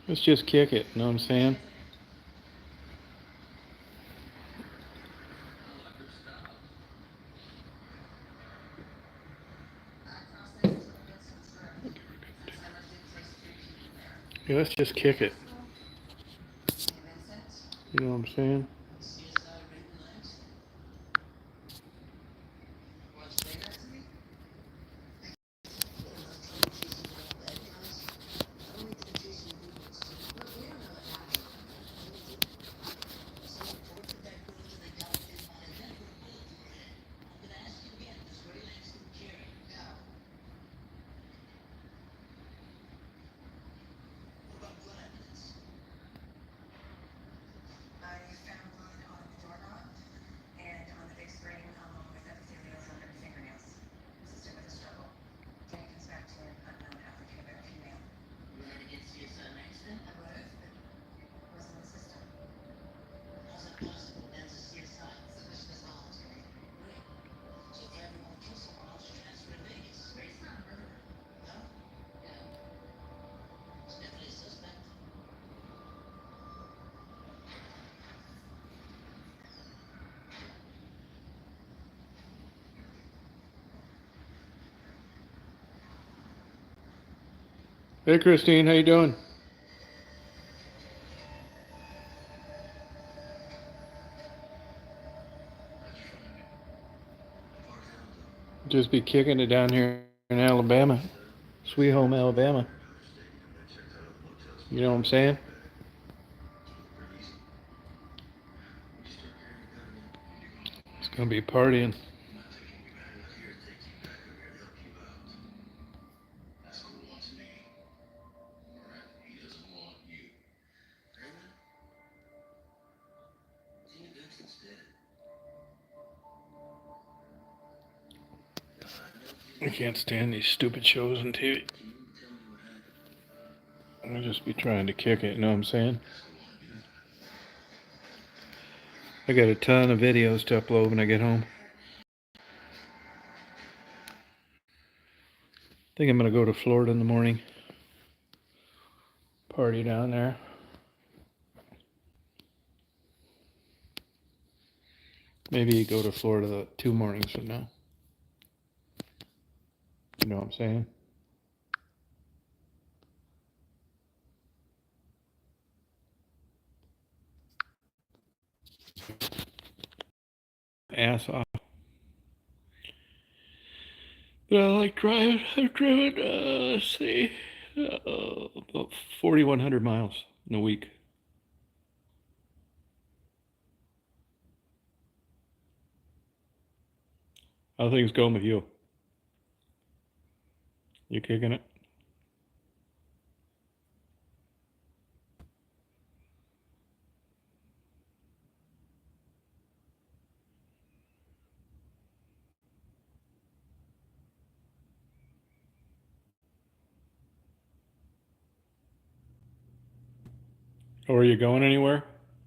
Let's just kick it, you know what I'm saying? Yeah, let's just kick it. You know what I'm saying? Hey, Christine, how you doing? Just be kicking it down here in Alabama. Sweet home Alabama. You know what I'm saying? It's gonna be partying. I can't stand these stupid shows on TV. I'll just be trying to kick it, you know what I'm saying? I got a ton of videos to upload when I get home. I think I'm gonna go to Florida in the morning. Party down there. Maybe go to Florida 2 mornings from now. You know what I'm saying? Ass off. But I like driving. I've driven, let's see, about 4,100 miles in a week. How things going with you? You kicking it? Or are you going anywhere?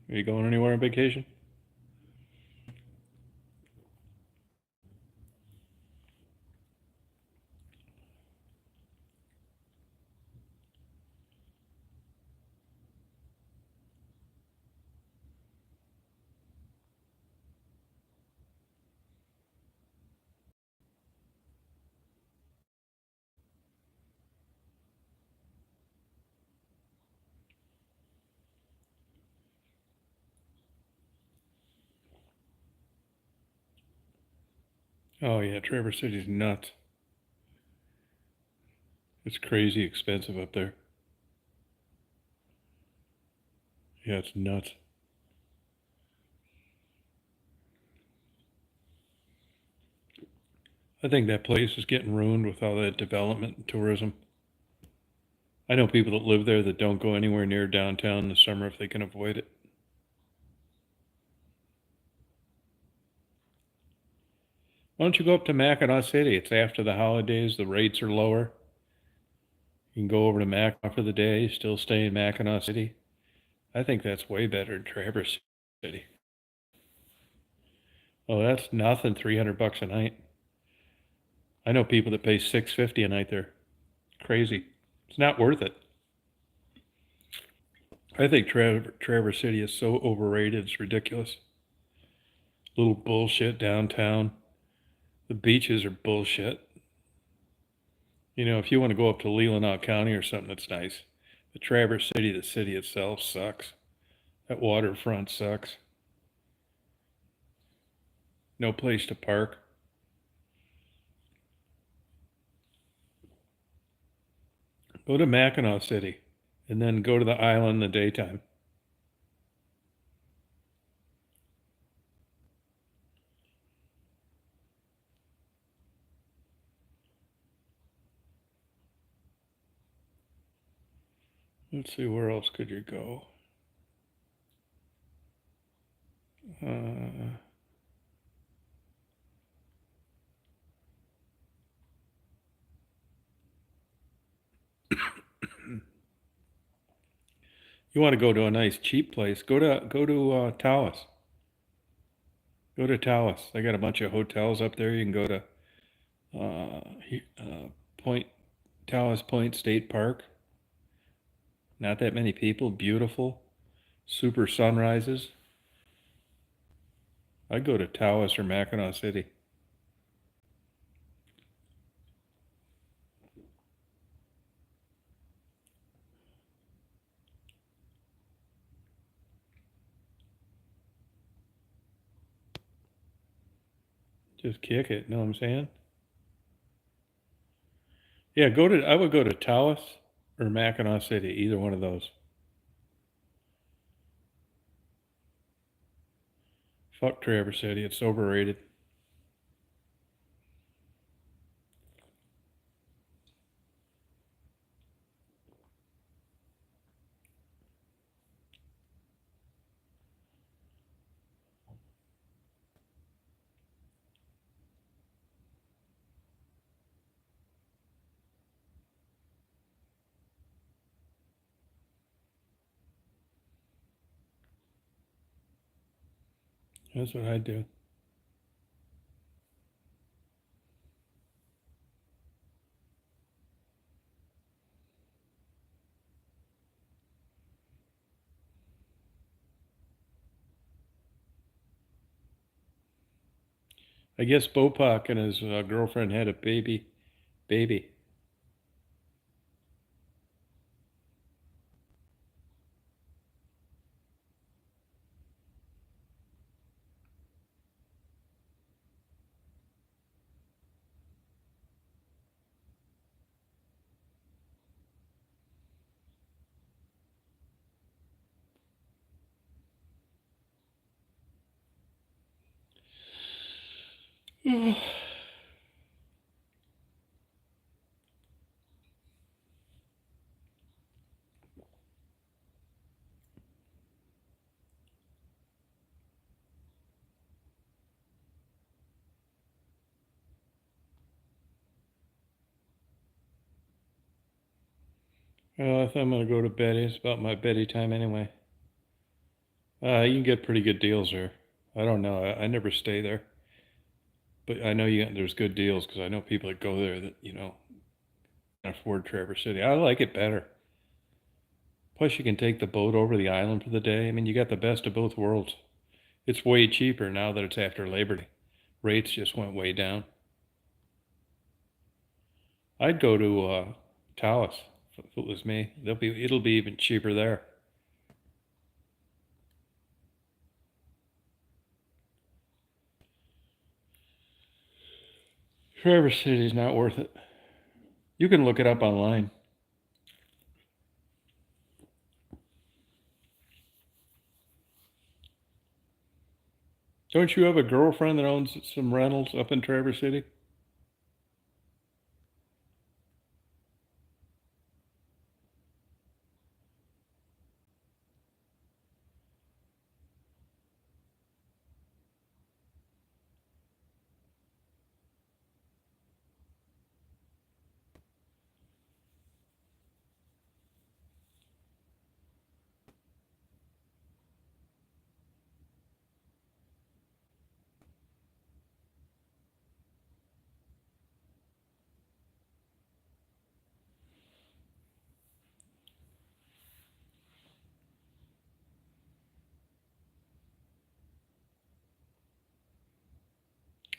Are you going anywhere on vacation? Oh yeah, Traverse City's nuts. It's crazy expensive up there. Yeah, it's nuts. I think that place is getting ruined with all that development and tourism. I know people that live there that don't go anywhere near downtown in the summer if they can avoid it. Why don't you go up to Mackinac City? It's after the holidays, the rates are lower. You can go over to Mackinac for the day, still stay in Mackinac City. I think that's way better than Traverse City. Oh, that's nothing, 300 bucks a night. I know people that pay 650 a night there. Crazy. It's not worth it. I think Traverse City is so overrated. It's ridiculous. Little bullshit downtown. The beaches are bullshit. You know, if you want to go up to Leelanau County or something, that's nice. The Traverse City, the city itself, sucks. That waterfront sucks. No place to park. Go to Mackinac City and then go to the island in the daytime. Let's see, where else could you go? Uh, you want to go to a nice cheap place? Go to Taos. Go to Taos. They got a bunch of hotels up there. You can go to Point Taos Point State Park. Not that many people. Beautiful, super sunrises. I'd go to Taos or Mackinac City. Just kick it. Know what I'm saying? Yeah, go to. I would go to Taos or Mackinac City. Either one of those. Fuck Traverse City. It's overrated. That's what I'd do. I guess Bopak and his girlfriend had a baby. Baby. Well, I think I'm gonna go to bed. It's about my beddy time anyway. You can get pretty good deals there. I don't know. I never stay there, but I know there's good deals because I know people that go there that can afford Traverse City. I like it better. Plus, you can take the boat over the island for the day. I mean, you got the best of both worlds. It's way cheaper now that it's after Labor Day. Rates just went way down. I'd go to Taos if it was me. It'll be even cheaper there. Traverse City's not worth it. You can look it up online. Don't you have a girlfriend that owns some rentals up in Traverse City?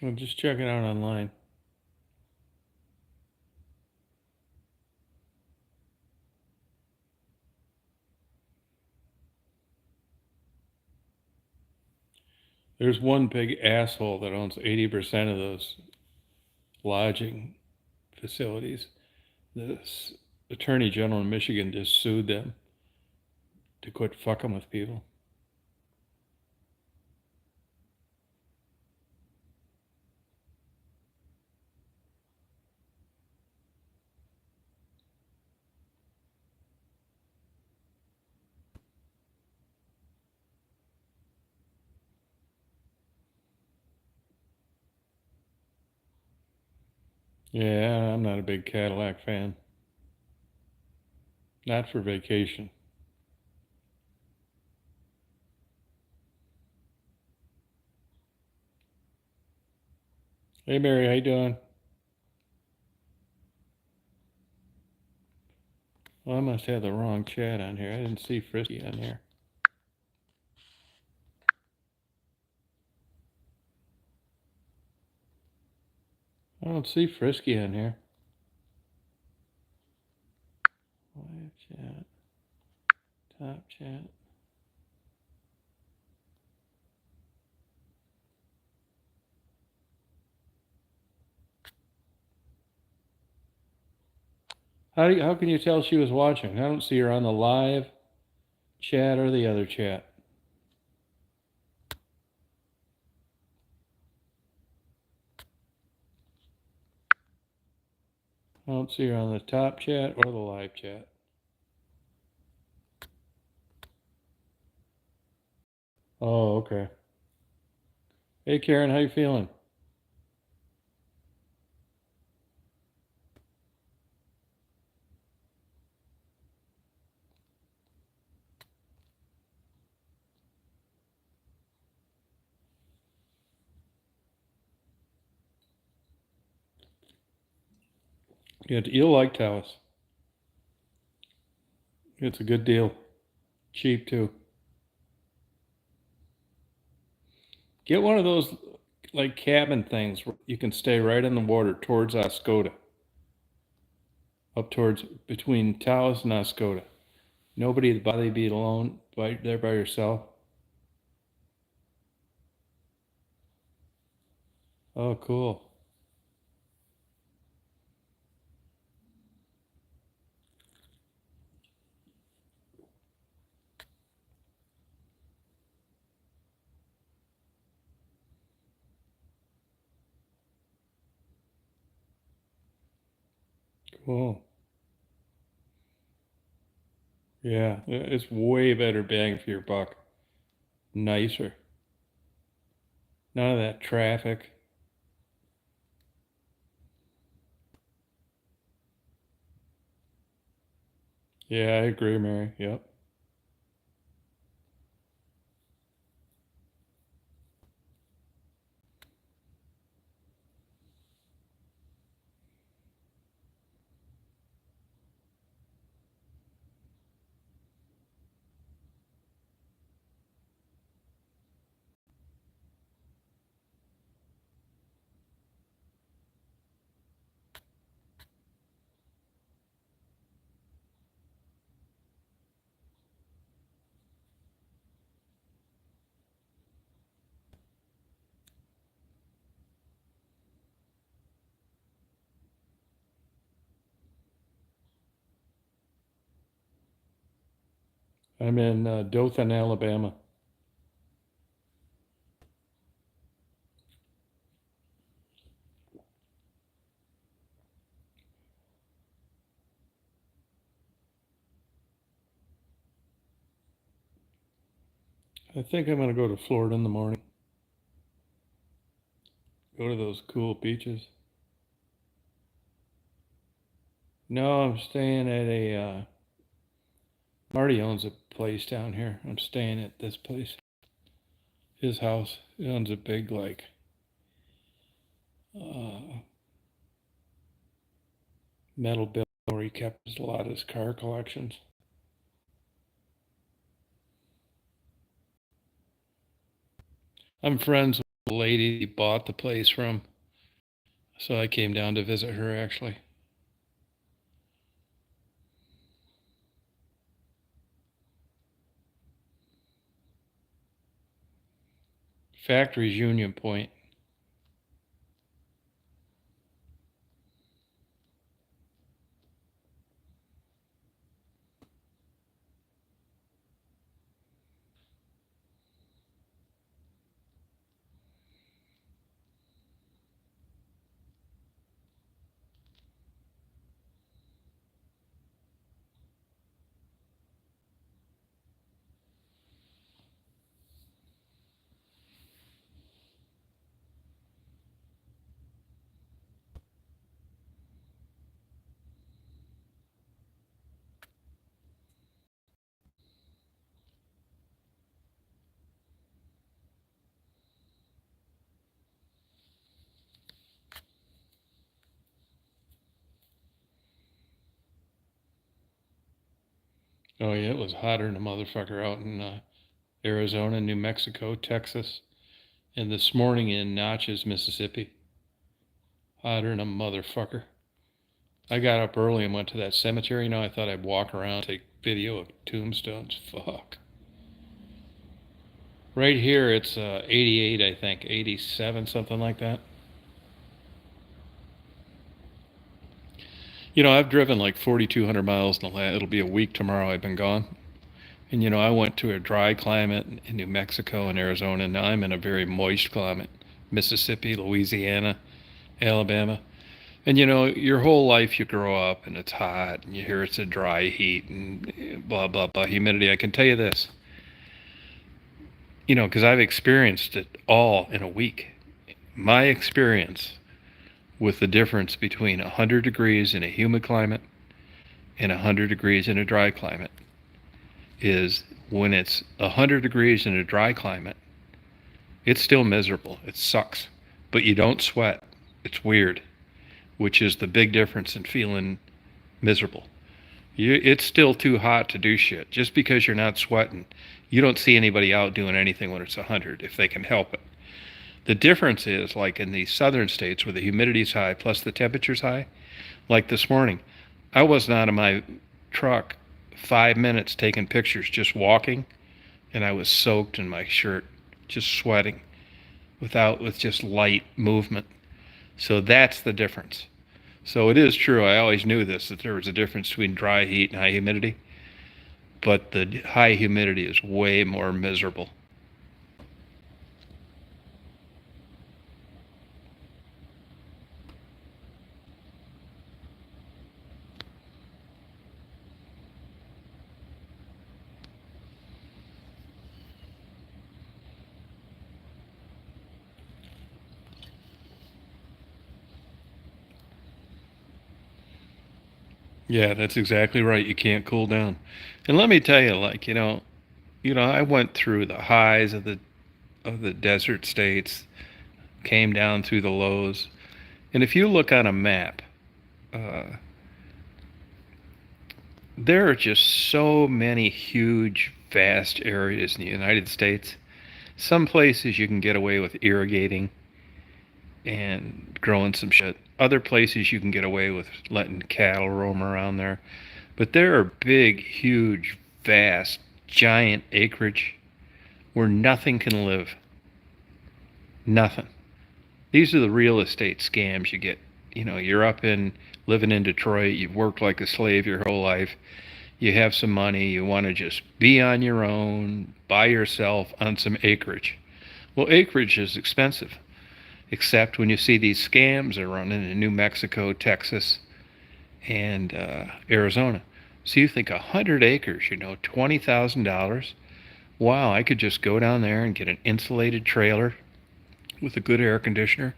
Well, just check it out online. There's one big asshole that owns 80% of those lodging facilities. The attorney general in Michigan just sued them to quit fucking with people. Yeah, I'm not a big Cadillac fan. Not for vacation. Hey Mary, how you doing? Well, I must have the wrong chat on here. I didn't see Frisky on here. I don't see Frisky on here. Live chat. Top chat. How can you tell she was watching? I don't see her on the live chat or the other chat. I don't see her on the top chat or the live chat. Oh, okay. Hey Karen, how you feeling? You'll like Taos. It's a good deal. Cheap too. Get one of those like cabin things where you can stay right on the water towards Oscoda. Up towards between Taos and Oscoda. Nobody to bother you, be alone there by yourself. Oh, cool. Cool. Yeah, it's way better bang for your buck. Nicer. None of that traffic. Yeah, I agree, Mary. Yep. I'm in Dothan, Alabama. I think I'm going to go to Florida in the morning. Go to those cool beaches. No, I'm staying at a Marty owns a place down here. I'm staying at this place. His house. He owns a big uh, metal building where he kept a lot of his car collections. I'm friends The lady he bought the place from. So I came down to visit her, actually. Factory's Union Point. Oh yeah, it was hotter than a motherfucker out in Arizona, New Mexico, Texas, and this morning in Natchez, Mississippi. Hotter than a motherfucker. I got up early and went to that cemetery. I thought I'd walk around, take video of tombstones. Fuck. Right here, it's 88, I think, 87, something like that. I've driven like 4,200 miles in the last, it'll be a week tomorrow I've been gone. And I went to a dry climate in New Mexico and Arizona, and now I'm in a very moist climate. Mississippi, Louisiana, Alabama. And your whole life you grow up and it's hot and you hear it's a dry heat and blah, blah, blah, humidity. I can tell you this, because I've experienced it all in a week. My experience with the difference between 100 degrees in a humid climate and 100 degrees in a dry climate is when it's 100 degrees in a dry climate, it's still miserable. It sucks. But you don't sweat. It's weird, which is the big difference in feeling miserable. It's still too hot to do shit. Just because you're not sweating, you don't see anybody out doing anything when it's 100 if they can help it. The difference is, like in the southern states where the humidity's high plus the temperature's high, like this morning, I wasn't out of my truck 5 minutes taking pictures, just walking, and I was soaked in my shirt, just sweating, with just light movement. So that's the difference. So it is true, I always knew this, that there was a difference between dry heat and high humidity, but the high humidity is way more miserable. Yeah, that's exactly right. You can't cool down. And let me tell you, like, I went through the highs of the desert states, came down through the lows. And if you look on a map, uh, there are just so many huge, vast areas in the United States. Some places you can get away with irrigating and growing some shit. Other places you can get away with letting cattle roam around there. But there are big, huge, vast, giant acreage where nothing can live. Nothing. These are the real estate scams you get. You're living in Detroit, you've worked like a slave your whole life, you have some money, you want to just be on your own, by yourself on some acreage. Well, acreage is expensive, except when you see these scams are running in New Mexico, Texas, and Arizona. So you think 100 acres, $20,000. Wow, I could just go down there and get an insulated trailer with a good air conditioner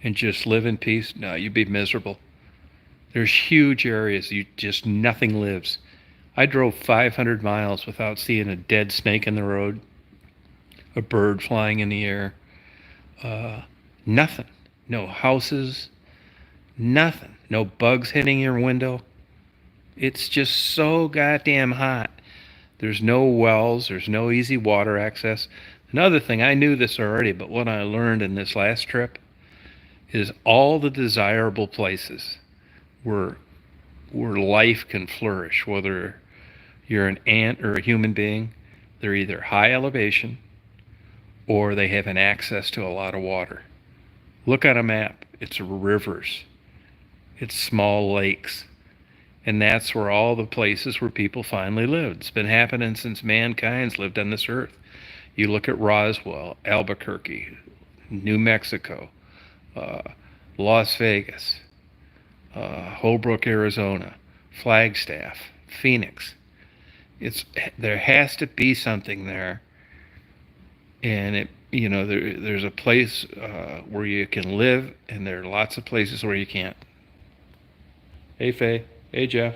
and just live in peace. No, you'd be miserable. There's huge areas, nothing lives. I drove 500 miles without seeing a dead snake in the road, a bird flying in the air, uh, nothing. No houses, nothing. No bugs hitting your window. It's just so goddamn hot. There's no wells, there's no easy water access. Another thing, I knew this already, but what I learned in this last trip is all the desirable places where life can flourish, whether you're an ant or a human being, they're either high elevation or they have an access to a lot of water. Look at a map. It's rivers, it's small lakes, and that's where all the places where people finally lived. It's been happening since mankind's lived on this earth. You look at Roswell, Albuquerque, New Mexico, uh, Las Vegas, Holbrook, Arizona, Flagstaff, Phoenix. It's there has to be something there, and there's a place where you can live, and there are lots of places where you can't. Hey Faye, hey Jeff.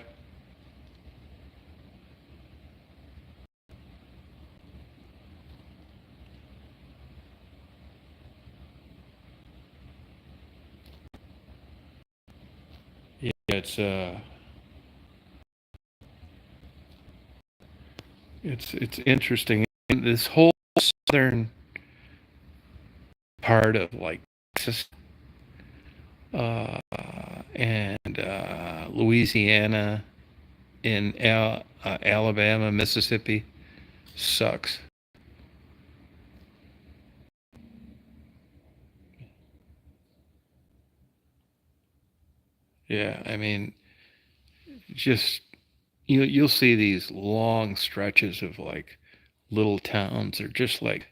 Yeah, it's interesting. This whole southern part of like Texas uh, and Louisiana, in Alabama, Mississippi, sucks. Yeah, I mean, just you'll see these long stretches of like little towns. They're just like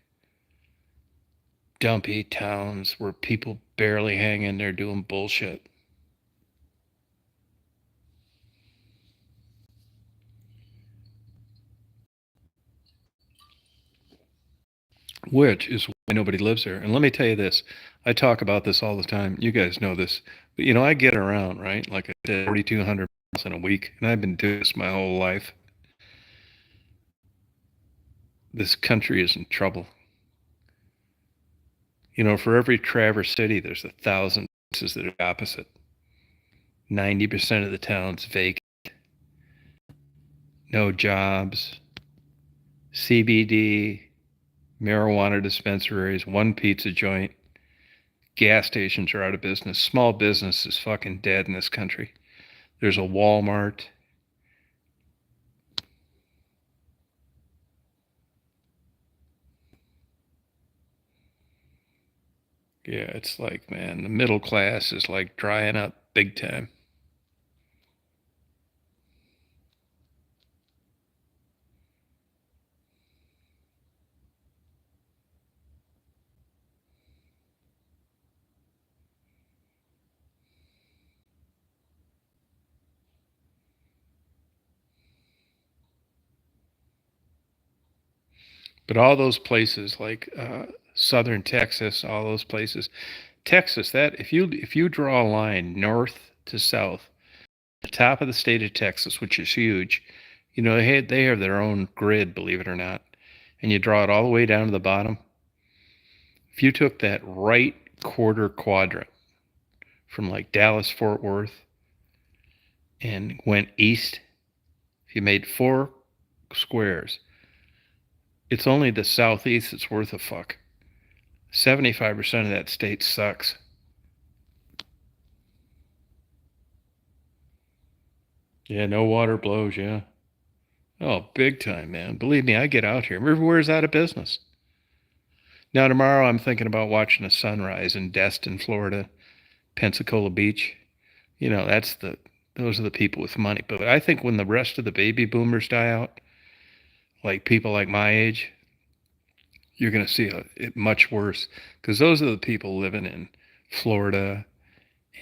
dumpy towns where people barely hang in there doing bullshit, which is why nobody lives there. And let me tell you this, I talk about this all the time. You guys know this. But, I get around, right? Like I did 4,200 miles in a week, and I've been doing this my whole life. This country is in trouble. For every Traverse City, there's 1,000 places that are opposite. 90% of the town's vacant, no jobs, CBD, marijuana dispensaries, one pizza joint, gas stations are out of business. Small business is fucking dead in this country. There's a Walmart. Yeah, it's like, man, the middle class is like drying up big time. But all those places like southern Texas, all those places, Texas, that if you draw a line north to south, the top of the state of Texas, which is huge, they have their own grid, believe it or not, and you draw it all the way down to the bottom. If you took that right quarter quadrant from like Dallas Fort Worth and went east, if you made 4 squares, it's only the southeast that's worth a fuck. 75% of that state sucks. Yeah, no water blows, yeah. Oh, big time, man. Believe me, I get out here. Everywhere's out of business. Now, tomorrow I'm thinking about watching a sunrise in Destin, Florida, Pensacola Beach. Those are the people with money. But I think when the rest of the baby boomers die out, like people like my age, you're going to see it much worse because those are the people living in Florida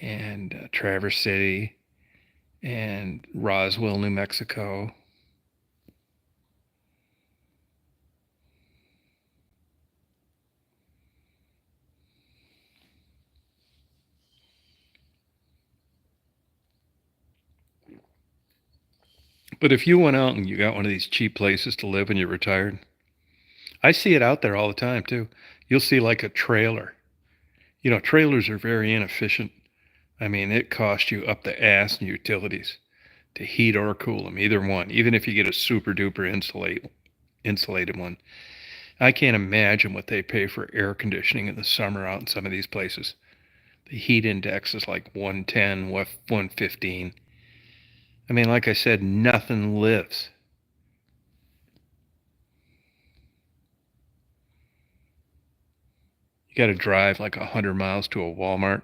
and Traverse City and Roswell, New Mexico. But if you went out and you got one of these cheap places to live when you're retired, I see it out there all the time too. You'll see like a trailer. Trailers are very inefficient. I mean, it costs you up the ass in utilities to heat or cool them, either one. Even if you get a super duper insulated one, I can't imagine what they pay for air conditioning in the summer out in some of these places. The heat index is like 110, 115. I mean, like I said, nothing lives. You got to drive like 100 miles to a Walmart.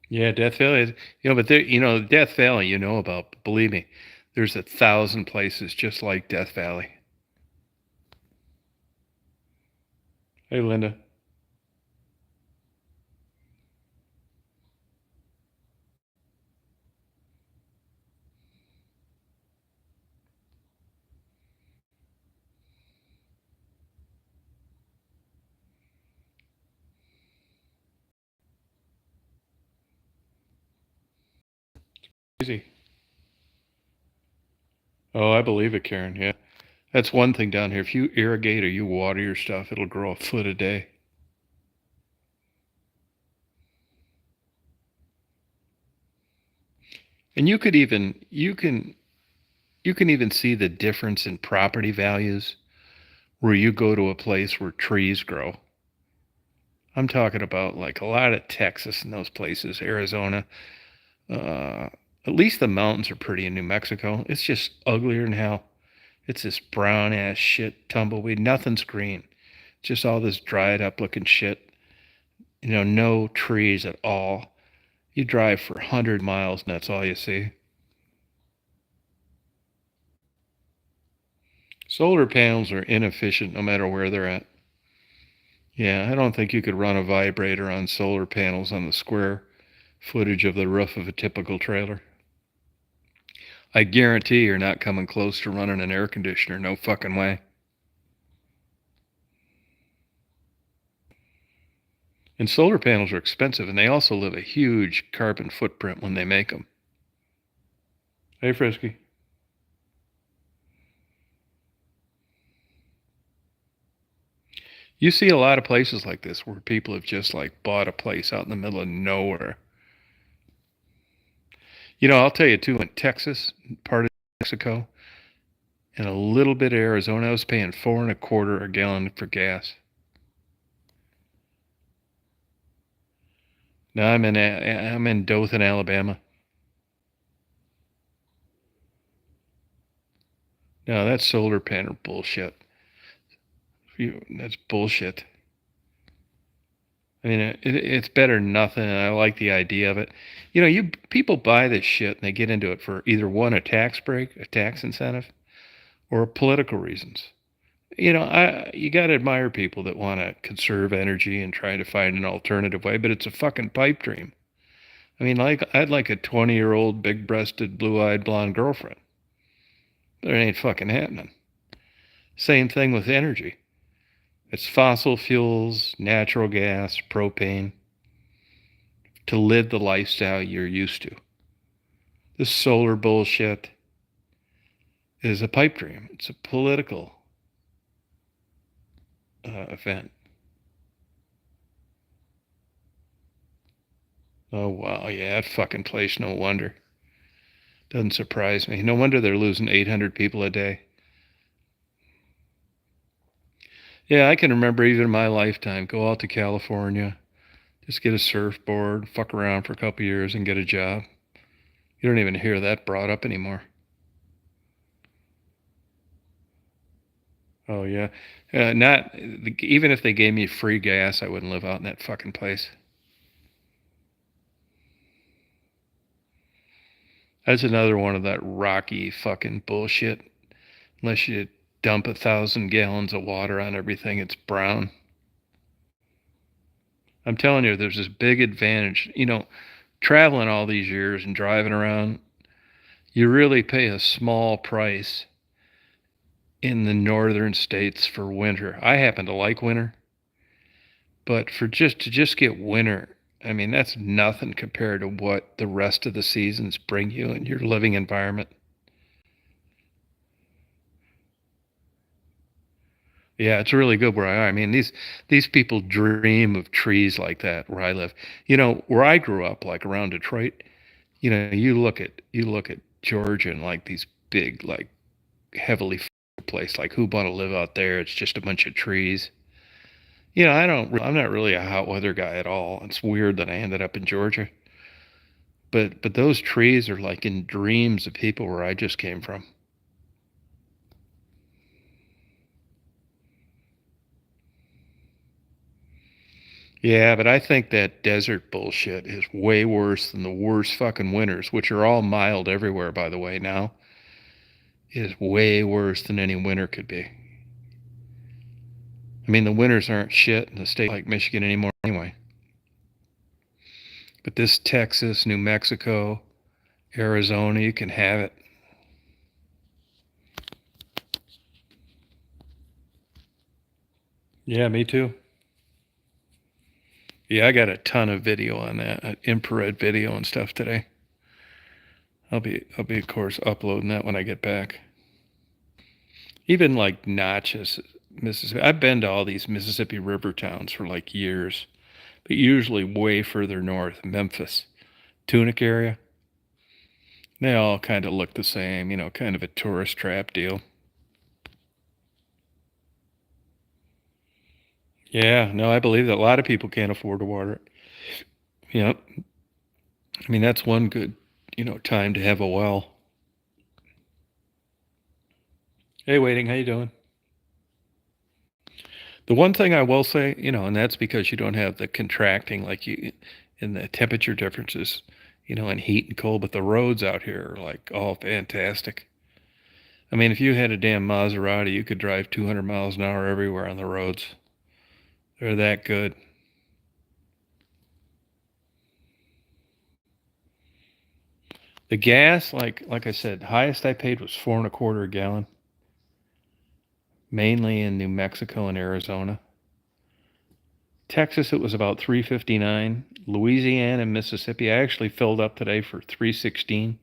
Yeah, Death Valley is, but there, Death Valley, you know about, but believe me, there's 1,000 places just like Death Valley. Hey, Linda. Easy. Oh, I believe it, Karen. Yeah. That's one thing down here. If you irrigate or you water your stuff, it'll grow a foot a day. And you can even see the difference in property values where you go to a place where trees grow. I'm talking about like a lot of Texas and those places, Arizona. Uh, at least the mountains are pretty in New Mexico. It's just uglier than hell. It's this brown ass shit tumbleweed. Nothing's green. Just all this dried up looking shit. No trees at all. You drive for 100 miles and that's all you see. Solar panels are inefficient no matter where they're at. Yeah, I don't think you could run a vibrator on solar panels on the square footage of the roof of a typical trailer. I guarantee you're not coming close to running an air conditioner. No fucking way. And solar panels are expensive, and they also leave a huge carbon footprint when they make them. Hey, Frisky. You see a lot of places like this where people have just like bought a place out in the middle of nowhere. I'll tell you too, in Texas, part of Mexico, and a little bit of Arizona, I was paying 4.25 a gallon for gas. Now I'm in Dothan, Alabama. No, that's solar panel bullshit. That's bullshit. I mean, it's better than nothing, and I like the idea of it. You people buy this shit and they get into it for either one, a tax break, a tax incentive, or political reasons. You got to admire people that want to conserve energy and try to find an alternative way, but it's a fucking pipe dream. I mean, like I'd like a 20-year-old, big-breasted, blue-eyed, blonde girlfriend. But it ain't fucking happening. Same thing with energy. It's fossil fuels, natural gas, propane to live the lifestyle you're used to. This solar bullshit is a pipe dream. It's a political event. Oh, wow. Yeah, that fucking place, no wonder. Doesn't surprise me. No wonder they're losing 800 people a day. Yeah, I can remember even in my lifetime, go out to California, just get a surfboard, fuck around for a couple years and get a job. You don't even hear that brought up anymore. Oh yeah, not even if they gave me free gas, I wouldn't live out in that fucking place. That's another one of that rocky fucking bullshit. Unless you dump 1,000 gallons of water on everything, it's brown. I'm telling you, there's this big advantage. Traveling all these years and driving around, you really pay a small price in the northern states for winter. I happen to like winter, but to just get winter, I mean, that's nothing compared to what the rest of the seasons bring you in your living environment. Yeah, it's really good where I are. I mean, these people dream of trees like that where I live. You know, where I grew up, like around Detroit, you know, you look at Georgia and like these big, like heavily place, like who want to live out there? It's just a bunch of trees. You know, I'm not really a hot weather guy at all. It's weird that I ended up in Georgia. But those trees are like in dreams of people where I just came from. Yeah, but I think that desert bullshit is way worse than the worst fucking winters, which are all mild everywhere, by the way, now, is way worse than any winter could be. I mean, the winters aren't shit in a state like Michigan anymore anyway. But this Texas, New Mexico, Arizona, you can have it. Yeah, me too. Yeah, I got a ton of video on that, infrared video and stuff today. I'll be of course uploading that when I get back. Even like Natchez, Mississippi. I've been to all these Mississippi River towns for like years, but usually way further north, Memphis, Tunic area. They all kind of look the same, you know, kind of a tourist trap deal. Yeah, no, I believe that a lot of people can't afford to water it. Yep. I mean, that's one good, time to have a well. Hey, waiting, how you doing? The one thing I will say, and that's because you don't have the contracting like you in the temperature differences, in heat and cold, but the roads out here are like all fantastic. I mean, if you had a damn Maserati, you could drive 200 miles an hour everywhere on the roads. They're that good. The gas, like I said, highest I paid was 4.25 a gallon, mainly in New Mexico and Arizona. Texas, it was about 3.59. Louisiana and Mississippi, I actually filled up today for 3.16.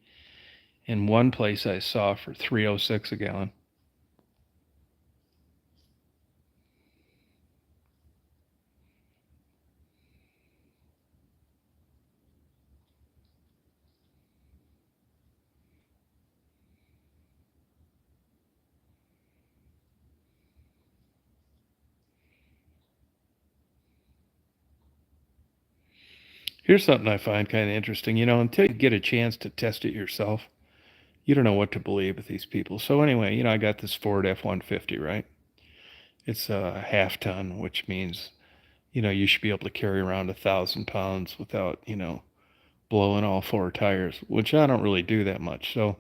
In one place I saw for 3.06 a gallon. Here's something I find kind of interesting. Until you get a chance to test it yourself, you don't know what to believe with these people. So anyway, I got this Ford F-150, right? It's a half ton, which means, you should be able to carry around 1,000 pounds without, blowing all four tires, which I don't really do that much. So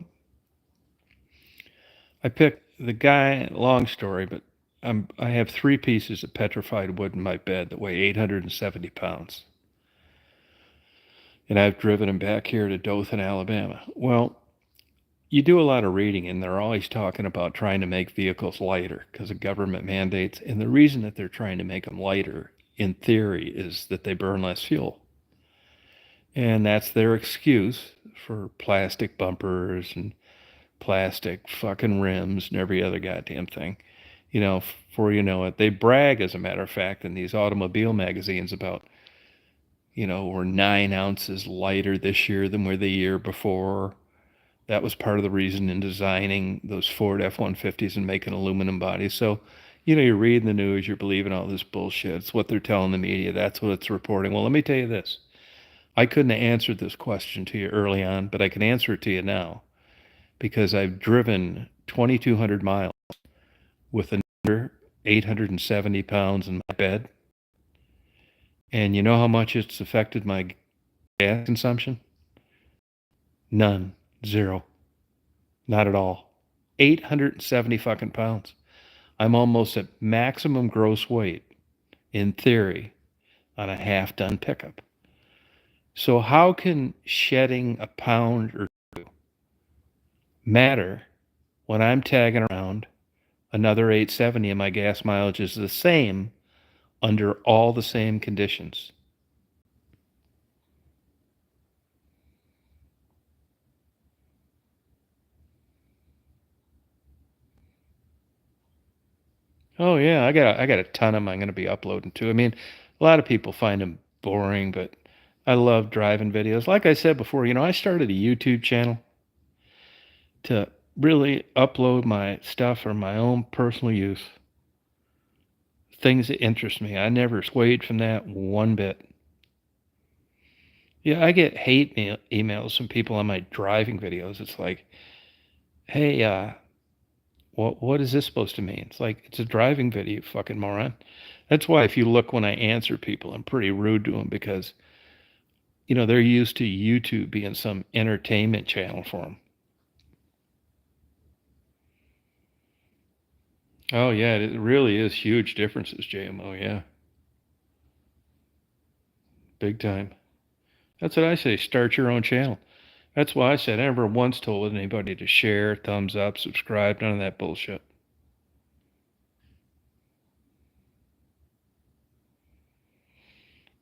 I picked the guy, long story, but I have three pieces of petrified wood in my bed that weigh 870 pounds. And I've driven them back here to Dothan, Alabama. Well, you do a lot of reading, and they're always talking about trying to make vehicles lighter because of government mandates. And the reason that they're trying to make them lighter, in theory, is that they burn less fuel. And that's their excuse for plastic bumpers and plastic fucking rims and every other goddamn thing. Before you know it, they brag, as a matter of fact, in these automobile magazines about, we're 9 ounces lighter this year than we're the year before. That was part of the reason in designing those Ford F-150s and making aluminum bodies. So, you're reading the news, you're believing all this bullshit. It's what they're telling the media. That's what it's reporting. Well, let me tell you this. I couldn't have answered this question to you early on, but I can answer it to you now because I've driven 2,200 miles with another 870 pounds in my bed. And you know how much it's affected my gas consumption? None. Zero. Not at all. 870 fucking pounds. I'm almost at maximum gross weight, in theory, on a half-ton pickup. So how can shedding a pound or two matter when I'm tagging around another 870 and my gas mileage is the same under all the same conditions? Oh yeah, I got a ton of them I'm going to be uploading too. I mean, a lot of people find them boring, but I love driving videos. Like I said before, I started a YouTube channel to really upload my stuff for my own personal use. Things that interest me. I never swayed from that one bit. Yeah, I get hate emails from people on my driving videos. It's like, hey, what is this supposed to mean? It's like, it's a driving video, you fucking moron. That's why if you look when I answer people, I'm pretty rude to them because, they're used to YouTube being some entertainment channel for them. Oh, yeah, it really is huge differences, JMO. Yeah, big time. That's what I say. Start your own channel. That's why I said I never once told anybody to share, thumbs up, subscribe, none of that bullshit.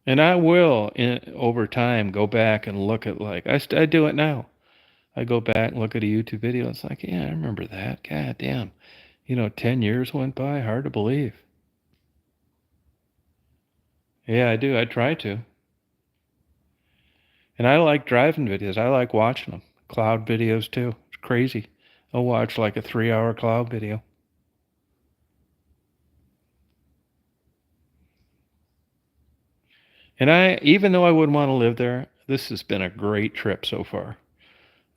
And I will, over time, go back and look at I do it now. I go back and look at a YouTube video. It's like, yeah, I remember that. God damn. 10 years went by. Hard to believe. Yeah, I do. I try to. And I like driving videos. I like watching them. Cloud videos too. It's crazy. I'll watch like a 3-hour cloud video. And even though I wouldn't want to live there, this has been a great trip so far.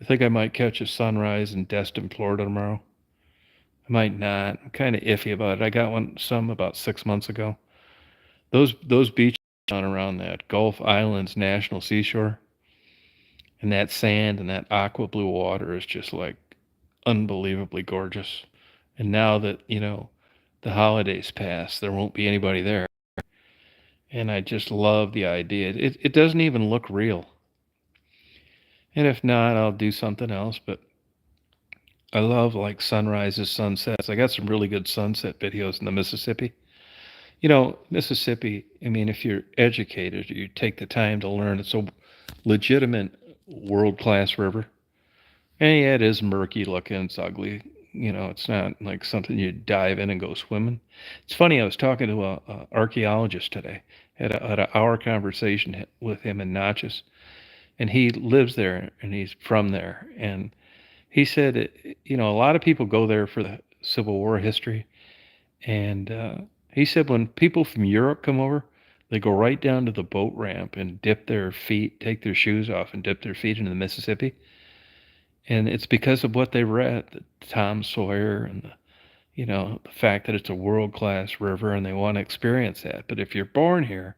I think I might catch a sunrise in Destin, Florida tomorrow. I might not. I'm kind of iffy about it. I got some about 6 months ago. Those beaches down around that Gulf Islands National Seashore, and that sand and that aqua blue water is just like unbelievably gorgeous. And now that, the holidays pass, there won't be anybody there. And I just love the idea. It doesn't even look real. And if not, I'll do something else. But I love like sunrises, sunsets. I got some really good sunset videos in the Mississippi. Mississippi, I mean, if you're educated, you take the time to learn. It's a legitimate world-class river. And yeah, it is murky looking. It's ugly. It's not like something you dive in and go swimming. It's funny. I was talking to a archaeologist today. Had an hour conversation with him in Natchez, and he lives there and he's from there. And he said, a lot of people go there for the Civil War history. And he said when people from Europe come over, they go right down to the boat ramp and dip their feet, take their shoes off and dip their feet into the Mississippi. And it's because of what they read, Tom Sawyer and the fact that it's a world-class river and they want to experience that. But if you're born here,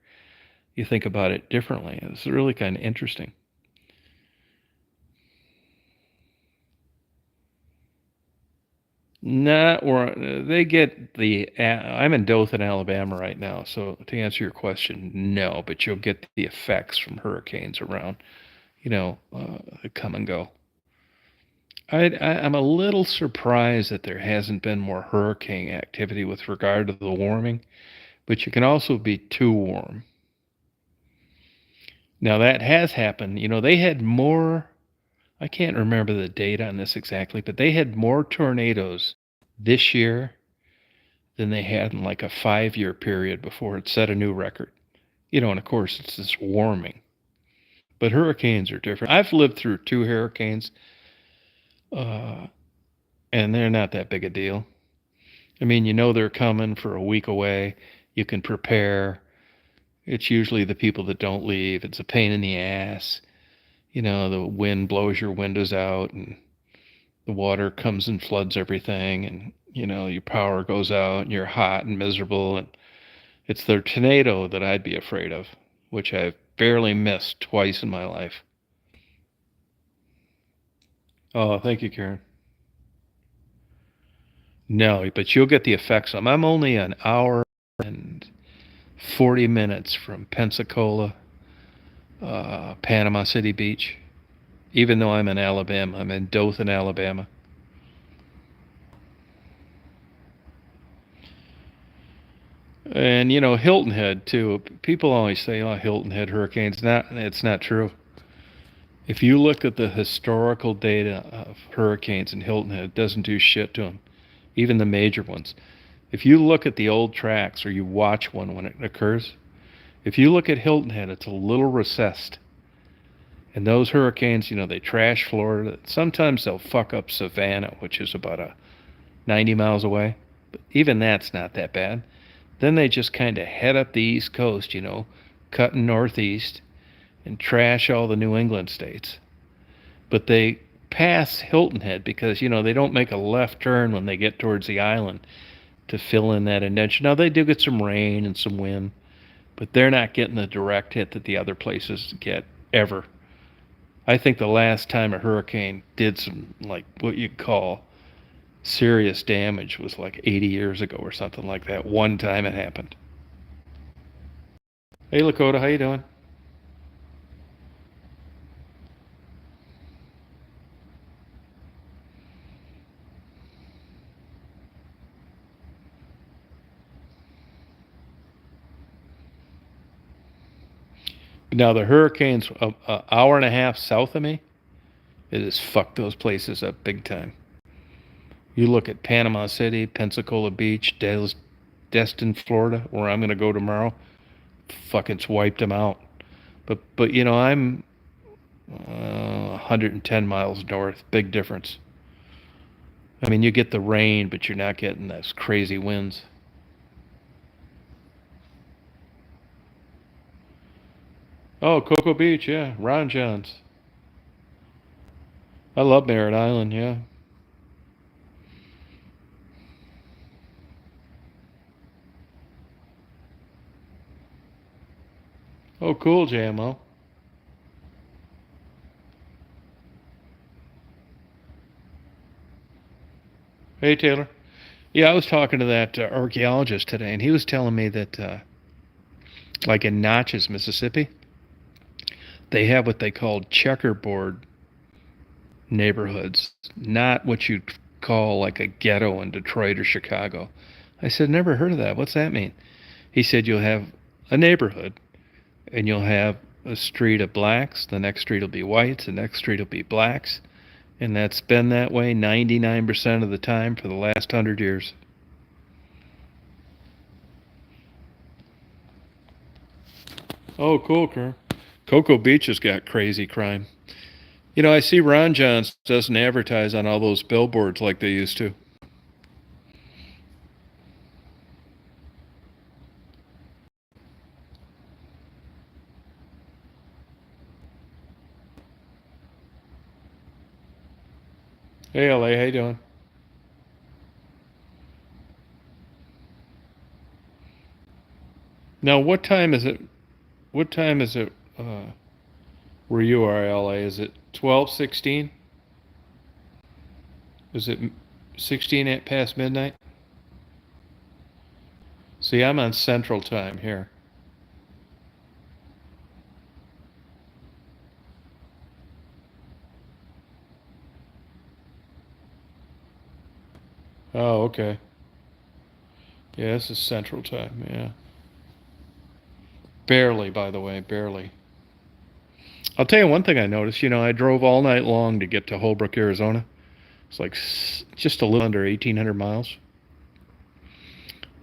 you think about it differently. It's really kind of interesting. Not or they get I'm in Dothan, Alabama right now. So to answer your question, no, but you'll get the effects from hurricanes around, come and go. I'm a little surprised that there hasn't been more hurricane activity with regard to the warming, but you can also be too warm. Now that has happened. They had more, I can't remember the date on this exactly, but they had more tornadoes this year than they had in like a 5-year period before it set a new record. And of course it's this warming. But hurricanes are different. I've lived through 2 hurricanes, and they're not that big a deal. I mean, they're coming for a week away. You can prepare. It's usually the people that don't leave. It's a pain in the ass. The wind blows your windows out and the water comes and floods everything, and your power goes out and you're hot and miserable. And it's the tornado that I'd be afraid of, which I've barely missed twice in my life. Oh, thank you, Karen. No, but you'll get the effects of them. I'm only an hour and 40 minutes from Pensacola, Panama City Beach. Even though I'm in Alabama, I'm in Dothan, Alabama. And Hilton Head too. People always say, "Oh, Hilton Head hurricanes." It's not true. If you look at the historical data of hurricanes in Hilton Head, it doesn't do shit to them, even the major ones. If you look at the old tracks or you watch one when it occurs, if you look at Hilton Head, it's a little recessed. And those hurricanes, they trash Florida. Sometimes they'll fuck up Savannah, which is about 90 miles away. But even that's not that bad. Then they just kind of head up the East Coast, cutting northeast and trash all the New England states. But they pass Hilton Head because, they don't make a left turn when they get towards the island to fill in that indentation. Now, they do get some rain and some wind, but they're not getting the direct hit that the other places get ever. I think the last time a hurricane did some, like, what you'd call serious damage was like 80 years ago or something like that. One time it happened. Hey, Lakota, how you doing? Now, the hurricane's an hour and a half south of me. It has fucked those places up big time. You look at Panama City, Pensacola Beach, Destin, Florida, where I'm going to go tomorrow. Fucking wiped them out. But I'm 110 miles north. Big difference. I mean, you get the rain, but you're not getting those crazy winds. Oh, Cocoa Beach, yeah. Ron John's. I love Merritt Island, yeah. Oh, cool, JMO. Hey, Taylor. Yeah, I was talking to that archaeologist today, and he was telling me that, like in Natchez, Mississippi, they have what they call checkerboard neighborhoods, not what you'd call like a ghetto in Detroit or Chicago. I said, never heard of that. What's that mean? He said, you'll have a neighborhood, and you'll have a street of blacks, the next street will be whites, the next street will be blacks, and that's been that way 99% of the time for the last 100 years. Oh, cool, Kerr. Cocoa Beach has got crazy crime. I see Ron Johns doesn't advertise on all those billboards like they used to. Hey, LA, how you doing? Now, what time is it? What time is it where you are, LA? Is it 12:16? Is it 16 at past midnight? See, I'm on Central Time here. Oh, okay. Yeah, this is Central Time. Yeah. Barely, by the way, barely. I'll tell you one thing I noticed. I drove all night long to get to Holbrook, Arizona. It's like just a little under 1,800 miles.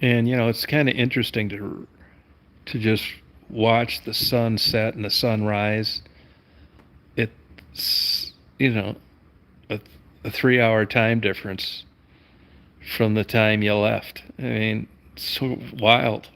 And it's kind of interesting to just watch the sun set and the sun rise. It's a, a 3 hour time difference from the time you left. I mean, it's so wild.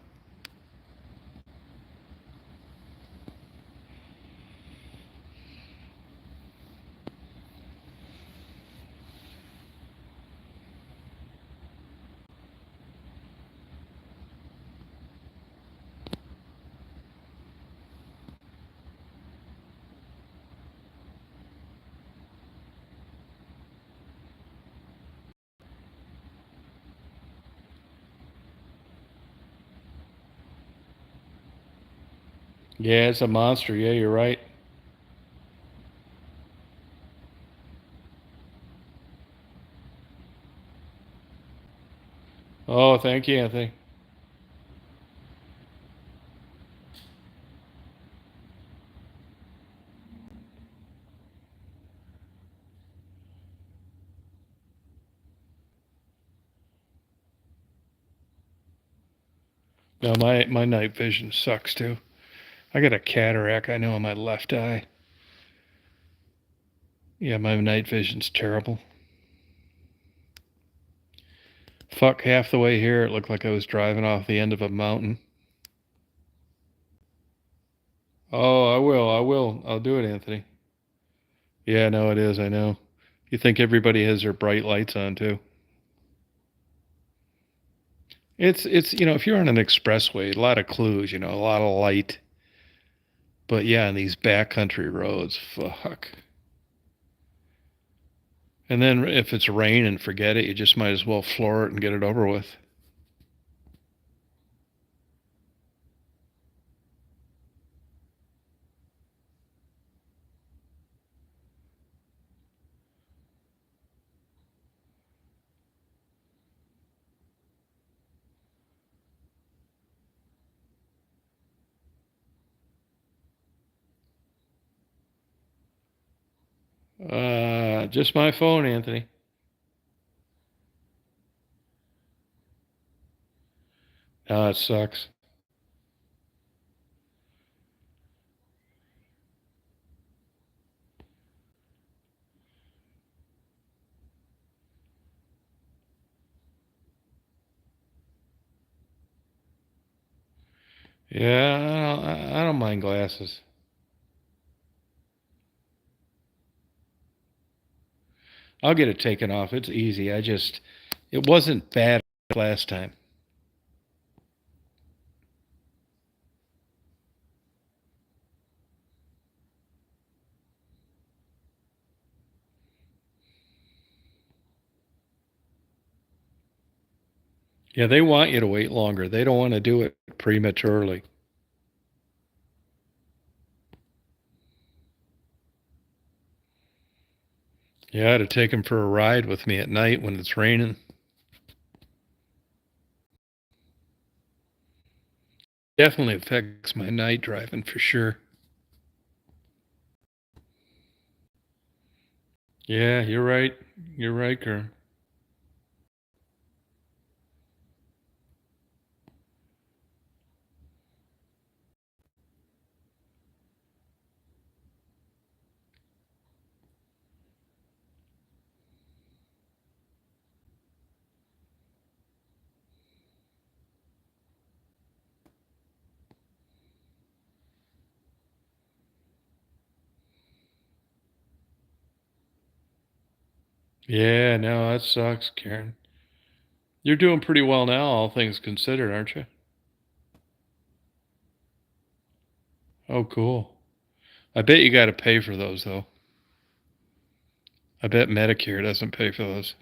Yeah, it's a monster. Yeah, you're right. Oh, thank you, Anthony. No, my night vision sucks too. I got a cataract, I know, in my left eye. Yeah, my night vision's terrible. Fuck, half the way here, it looked like I was driving off the end of a mountain. Oh, I will. I will. I'll do it, Anthony. Yeah, no, it is. I know. You think everybody has their bright lights on too? It's if you're on an expressway, a lot of clues, a lot of light. But yeah, on these backcountry roads, fuck. And then if it's raining, forget it. You just might as well floor it and get it over with. Just my phone, Anthony. Oh, it sucks. Yeah, I don't mind glasses. I'll get it taken off. It's easy. It wasn't bad last time. Yeah, they want you to wait longer. They don't want to do it prematurely. Yeah, to take him for a ride with me at night when it's raining. Definitely affects my night driving for sure. Yeah, you're right. You're right, Kern. Yeah, no, that sucks, Karen. You're doing pretty well now, all things considered, aren't you? Oh, cool. I bet you got to pay for those, though. I bet Medicare doesn't pay for those.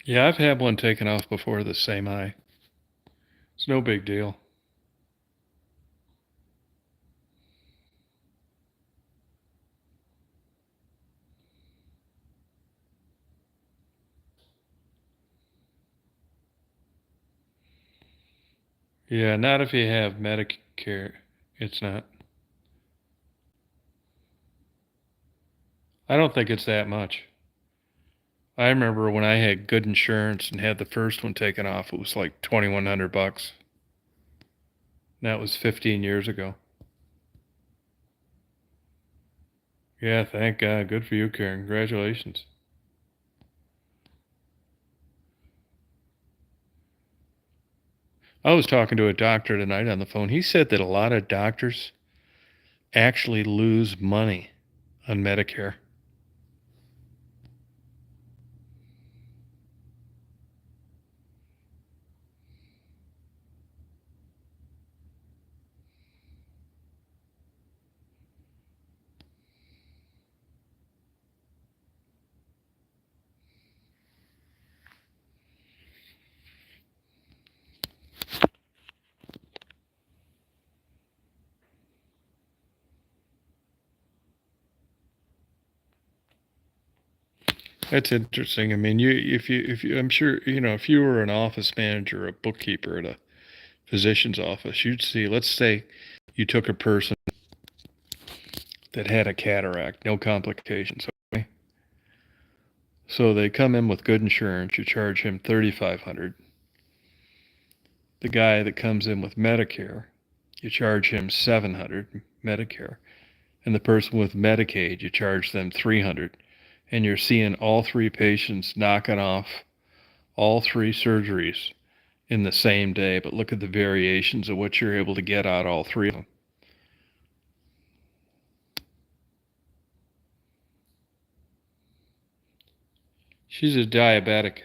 Yeah, I've had one taken off before the same eye. It's no big deal. Yeah, not if you have Medicare. It's not. I don't think it's that much. I remember when I had good insurance and had the first one taken off, it was like $2,100. That was 15 years ago. Yeah, thank God. Good for you, Karen. Congratulations. I was talking to a doctor tonight on the phone. He said that a lot of doctors actually lose money on Medicare. That's interesting. I mean, I'm sure, if you were an office manager, a bookkeeper at a physician's office, you'd see, let's say you took a person that had a cataract, no complications, okay? So they come in with good insurance, you charge him $3,500. The guy that comes in with Medicare, you charge him $700 Medicare. And the person with Medicaid, you charge them $300. And you're seeing all three patients knocking off all three surgeries in the same day, but look at the variations of what you're able to get out all three of them. She's a diabetic.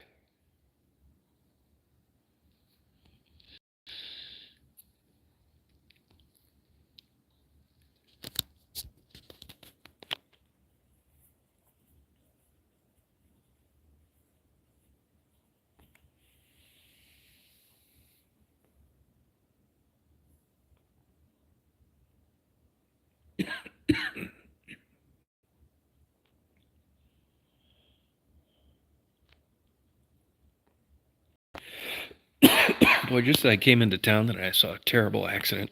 Boy, just as I came into town that I saw a terrible accident.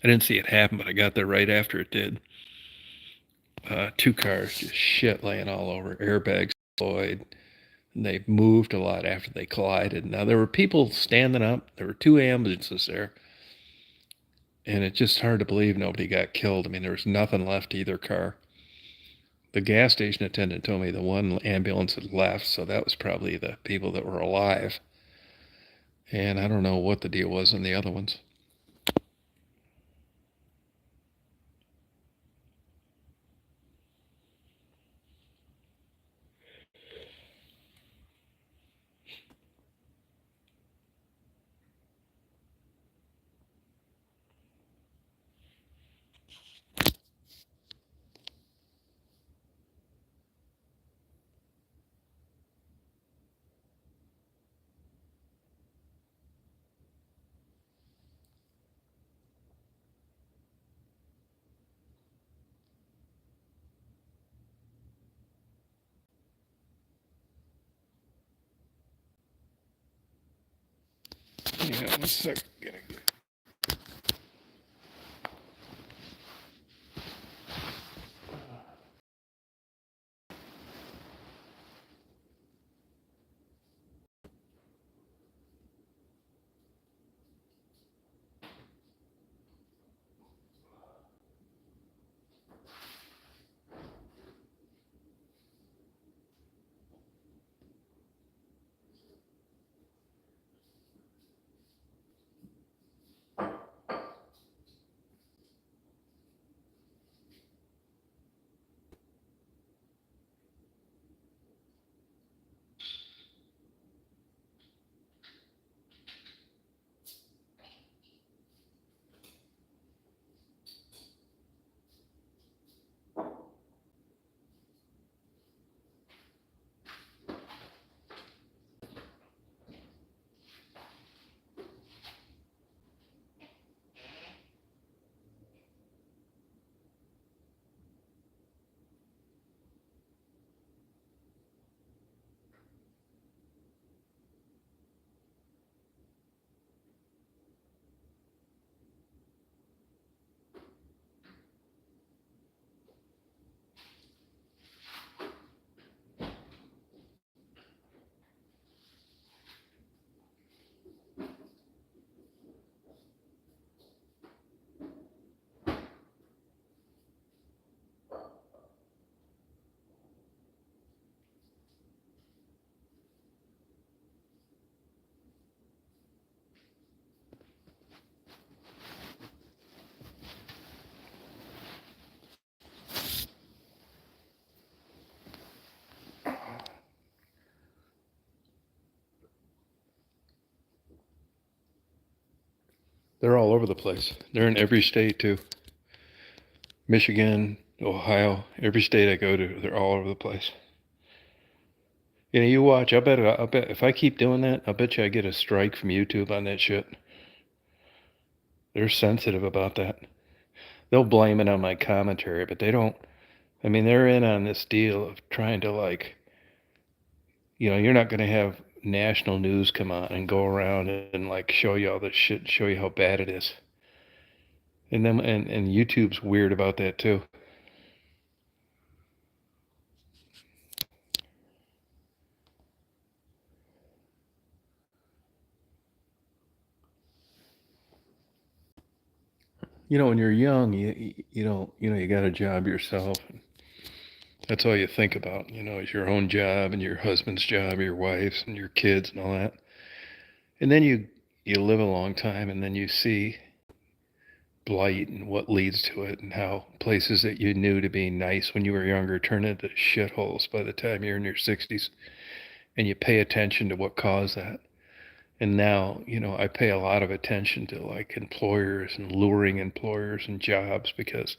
I didn't see it happen, but I got there right after it did. Two cars, just shit laying all over, airbags deployed. And they moved a lot after they collided. Now, there were people standing up. There were two ambulances there. And it's just hard to believe nobody got killed. I mean, there was nothing left to either car. The gas station attendant told me the one ambulance had left, so that was probably the people that were alive. And I don't know what the deal was on the other ones. Yeah, 1 sec. They're all over the place. They're in every state, too. Michigan, Ohio, every state I go to, they're all over the place. You know, you watch. I bet if I keep doing that, I bet you I get a strike from YouTube on that shit. They're sensitive about that. They'll blame it on my commentary, but they don't. I mean, they're in on this deal of trying to, like, you know, you're not going to have national news come on and go around and like show you all this shit, show you how bad it is. And then and YouTube's weird about that too. When you're young, you don't, you got a job yourself. That's all you think about, is your own job and your husband's job, your wife's and your kids and all that. And then you live a long time and then you see blight and what leads to it and how places that you knew to be nice when you were younger turn into shitholes by the time you're in your 60s, and you pay attention to what caused that. And now, I pay a lot of attention to like employers and luring employers and jobs, because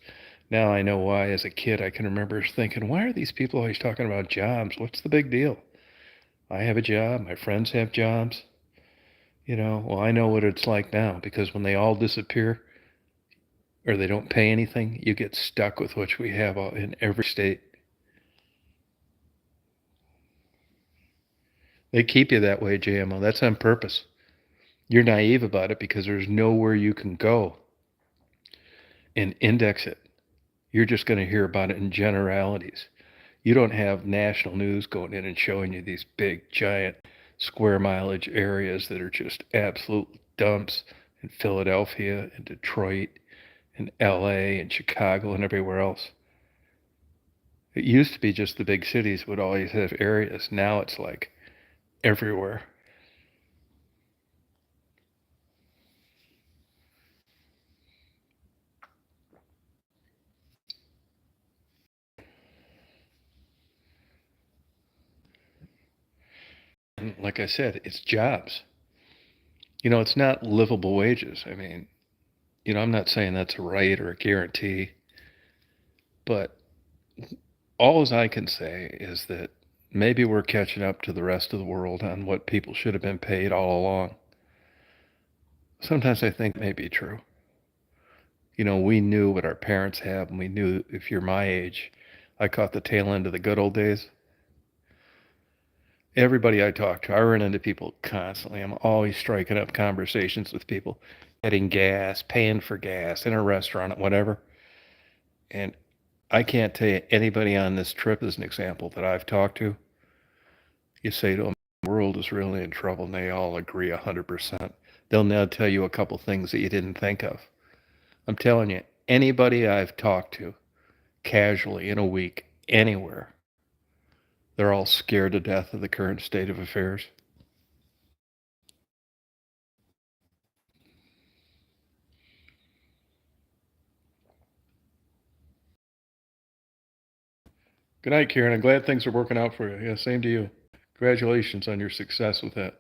now I know why. As a kid, I can remember thinking, why are these people always talking about jobs? What's the big deal? I have a job, my friends have jobs. Well, I know what it's like now, because when they all disappear or they don't pay anything, you get stuck with what we have in every state. They keep you that way, JMO. That's on purpose. You're naive about it because there's nowhere you can go and index it. You're just going to hear about it in generalities. You don't have national news going in and showing you these big, giant square mileage areas that are just absolute dumps in Philadelphia and Detroit and LA and Chicago and everywhere else. It used to be just the big cities would always have areas. Now it's like everywhere. And like I said, it's jobs. It's not livable wages. I mean, I'm not saying that's a right or a guarantee, but all I can say is that maybe we're catching up to the rest of the world on what people should have been paid all along. Sometimes I think may be true. We knew what our parents have, and we knew, if you're my age, I caught the tail end of the good old days. Everybody I talk to, I run into people constantly. I'm always striking up conversations with people, getting gas, paying for gas in a restaurant, whatever. And I can't tell you anybody on this trip as an example that I've talked to. You say to them, the world is really in trouble, and they all agree 100%. They'll now tell you a couple things that you didn't think of. I'm telling you, anybody I've talked to casually in a week, anywhere, they're all scared to death of the current state of affairs. Good night, Karen. I'm glad things are working out for you. Yeah, same to you. Congratulations on your success with that.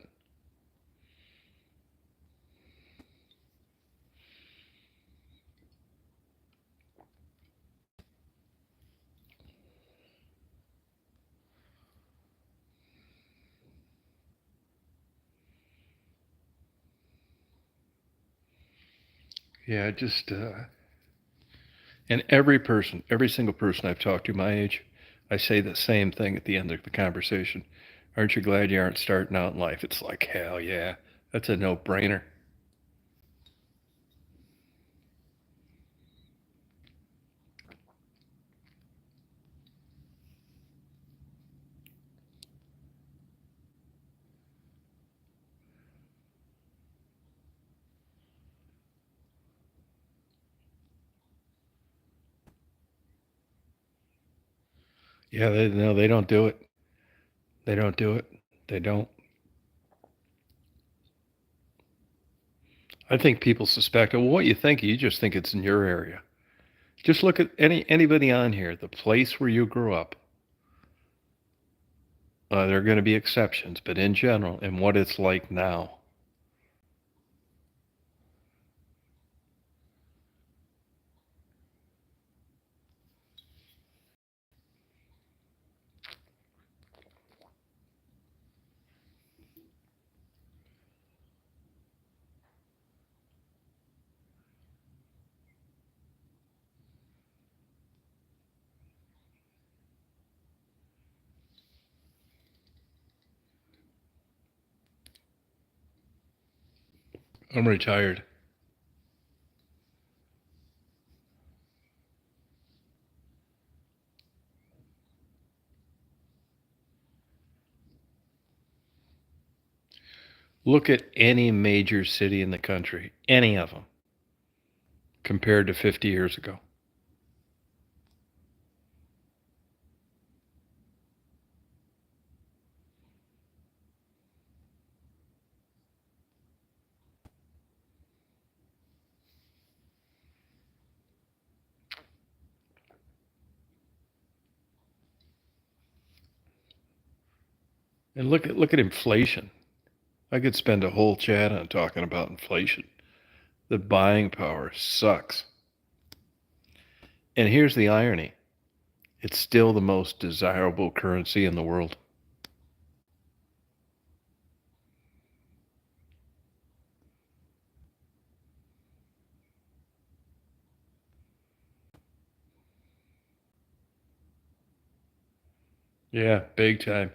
Yeah, and every single person I've talked to my age, I say the same thing at the end of the conversation. Aren't you glad you aren't starting out in life? It's like, hell yeah, that's a no-brainer. Yeah, no, they don't do it. They don't do it. They don't. I think people suspect, well, what you think, you just think it's in your area. Just look at anybody on here, the place where you grew up. There are going to be exceptions, but in general, and what it's like now. I'm retired. Look at any major city in the country, any of them, compared to 50 years ago. And look at inflation. I could spend a whole chat on talking about inflation. The buying power sucks. And here's the irony. It's still the most desirable currency in the world. Yeah, big time.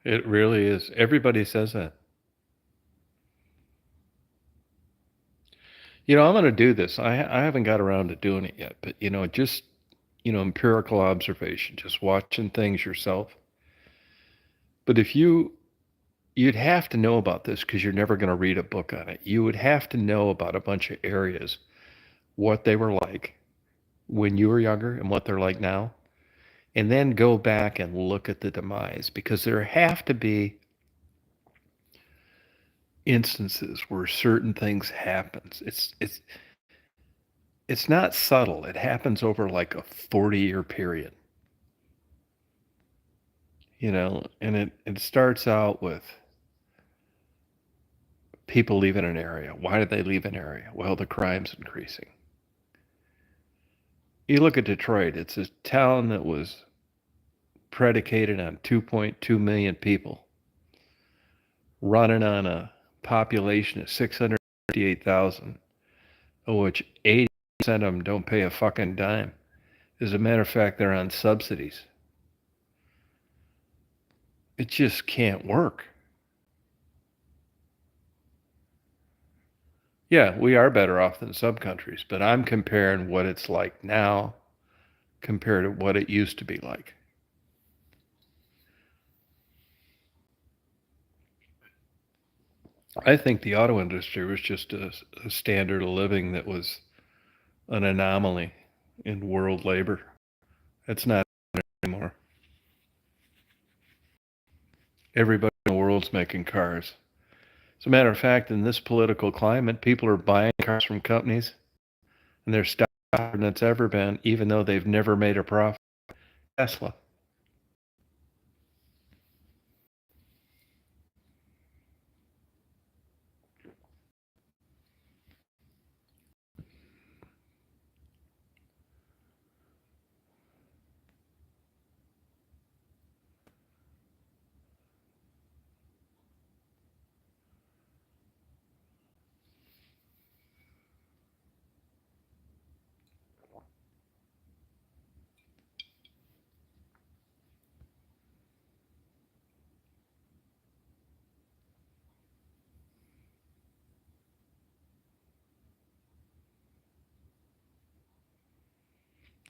It really is. Everybody says that. I'm going to do this. I haven't got around to doing it yet, but just empirical observation, just watching things yourself. But if you'd have to know about this because you're never going to read a book on it. You would have to know about a bunch of areas, what they were like when you were younger and what they're like now, and then go back and look at the demise because there have to be instances where certain things happens. It's not subtle. It happens over like a 40-year period. And it starts out with people leaving an area. Why did they leave an area? Well, the crime's increasing. You look at Detroit, it's a town that was predicated on 2.2 million people, running on a population of 658,000, of which 80% of them don't pay a fucking dime. As a matter of fact, they're on subsidies. It just can't work. Yeah, we are better off than some countries, but I'm comparing what it's like now compared to what it used to be like. I think the auto industry was just a standard of living that was an anomaly in world labor. It's not anymore. Everybody in the world's making cars. As a matter of fact, in this political climate, people are buying cars from companies and they're stockier than it's ever been, even though they've never made a profit. Tesla.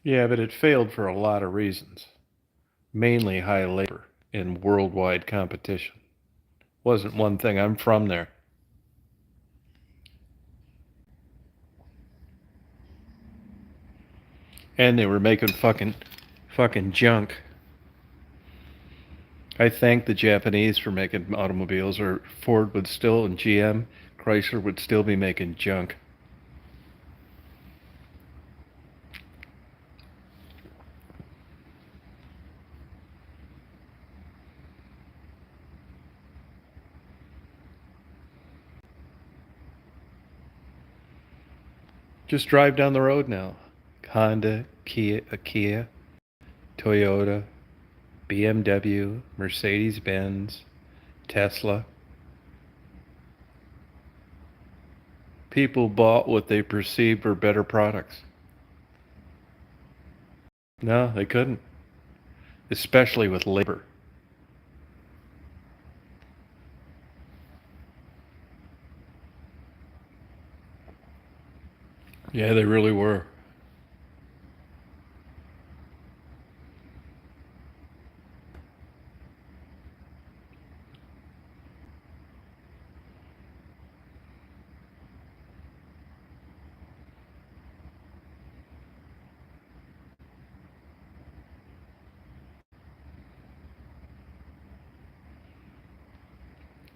Yeah, but it failed for a lot of reasons, mainly high labor and worldwide competition. Wasn't one thing. I'm from there. And they were making fucking junk. I thank the Japanese for making automobiles, or Ford would still, and GM, Chrysler would still be making junk. Just drive down the road now. Honda, Kia, Toyota, BMW, Mercedes-Benz, Tesla. People bought what they perceived were better products. No, they couldn't, especially with labor. Yeah, they really were.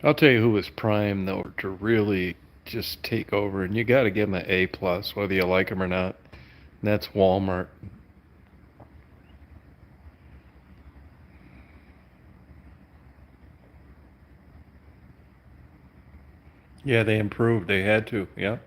I'll tell you who was prime though to really just take over, and you got to give them an A plus, whether you like them or not. And that's Walmart. Yeah, they improved. They had to. Yeah.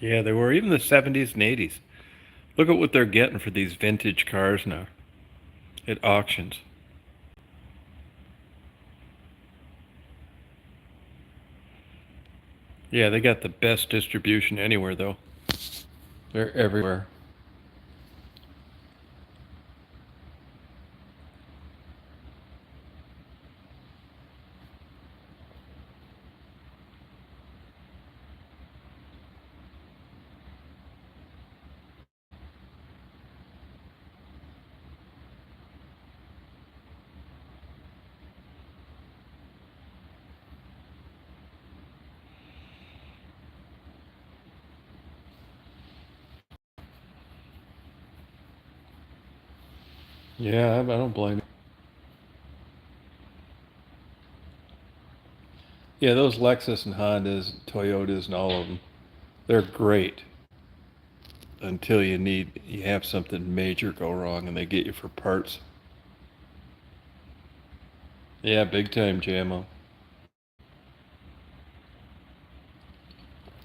Yeah, they were. Even the 70s and 80s. Look at what they're getting for these vintage cars now at auctions. Yeah, they got the best distribution anywhere, though. They're everywhere. Yeah, I don't blame you. Yeah, those Lexus and Hondas, Toyotas, and all of them, they're great until you have something major go wrong and they get you for parts. Yeah, big time JMO.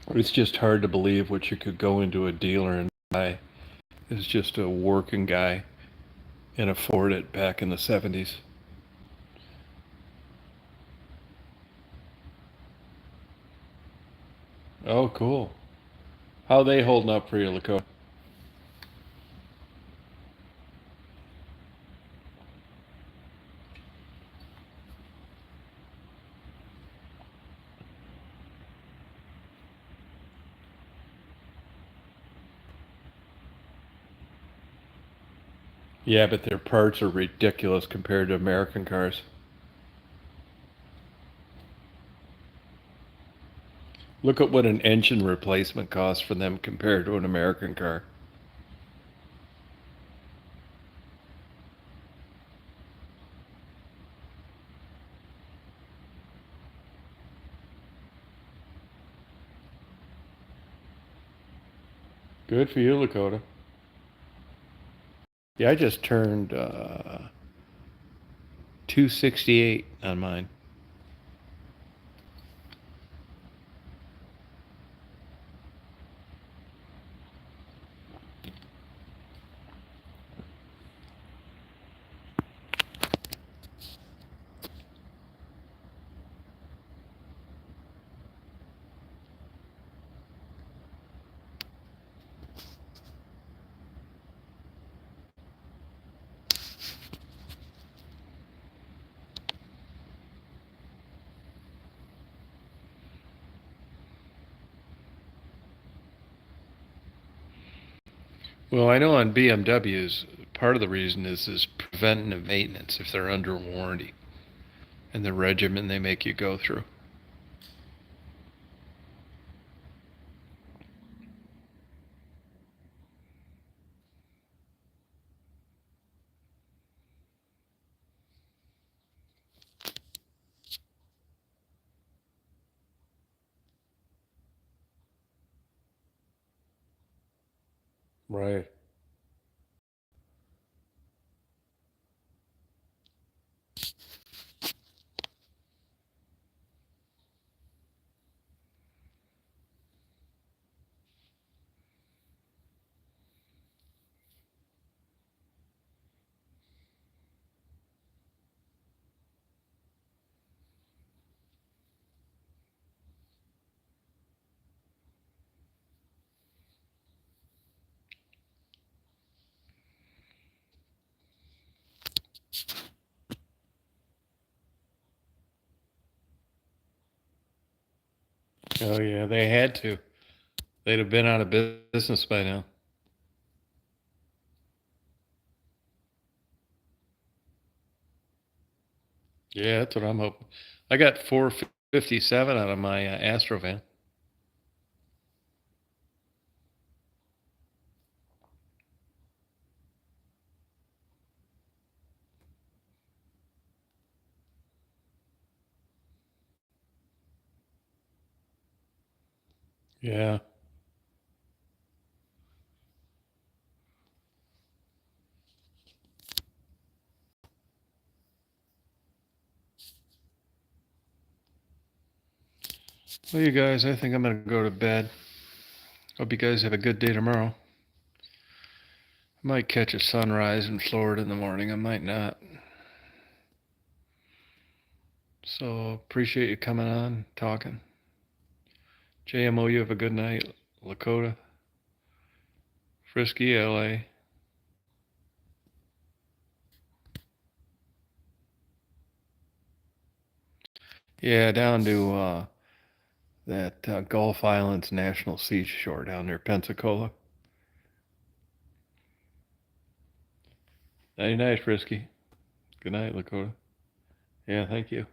It's just hard to believe what you could go into a dealer and buy as just a working guy and afford it back in the 70s. Oh, cool. How are they holding up for you, Lakota? Yeah, but their parts are ridiculous compared to American cars. Look at what an engine replacement costs for them compared to an American car. Good for you, Lakota. Yeah, I just turned 268 on mine. Well, I know on BMWs, part of the reason is preventative maintenance if they're under warranty and the regimen they make you go through. Right. Oh yeah, they had to. They'd have been out of business by now. Yeah, that's what I'm hoping. I got 457 out of my Astrovan. Yeah. Well, you guys, I think I'm going to go to bed. Hope you guys have a good day tomorrow. I might catch a sunrise in Florida in the morning. I might not. So appreciate you coming on, talking. JMO, you have a good night. Lakota, Frisky, LA. Yeah, down to that Gulf Islands National Seashore down near Pensacola. Nighty night, Frisky. Good night, Lakota. Yeah, thank you.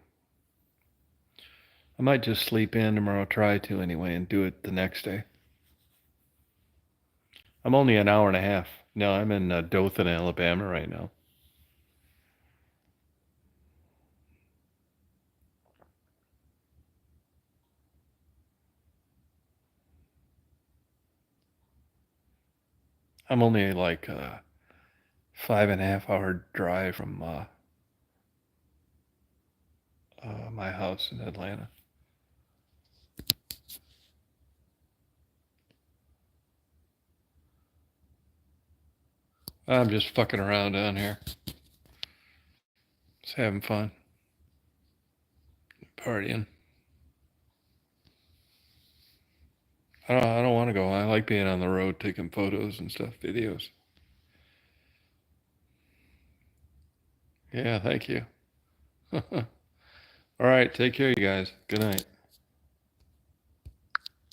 I might just sleep in tomorrow, try to anyway, and do it the next day. I'm only an hour and a half. No, I'm in Dothan, Alabama right now. I'm only like a 5.5 hour drive from my house in Atlanta. I'm just fucking around down here. Just having fun. Partying. I don't want to go. I like being on the road, taking photos and stuff, videos. Yeah, thank you. All right, take care, you guys. Good night.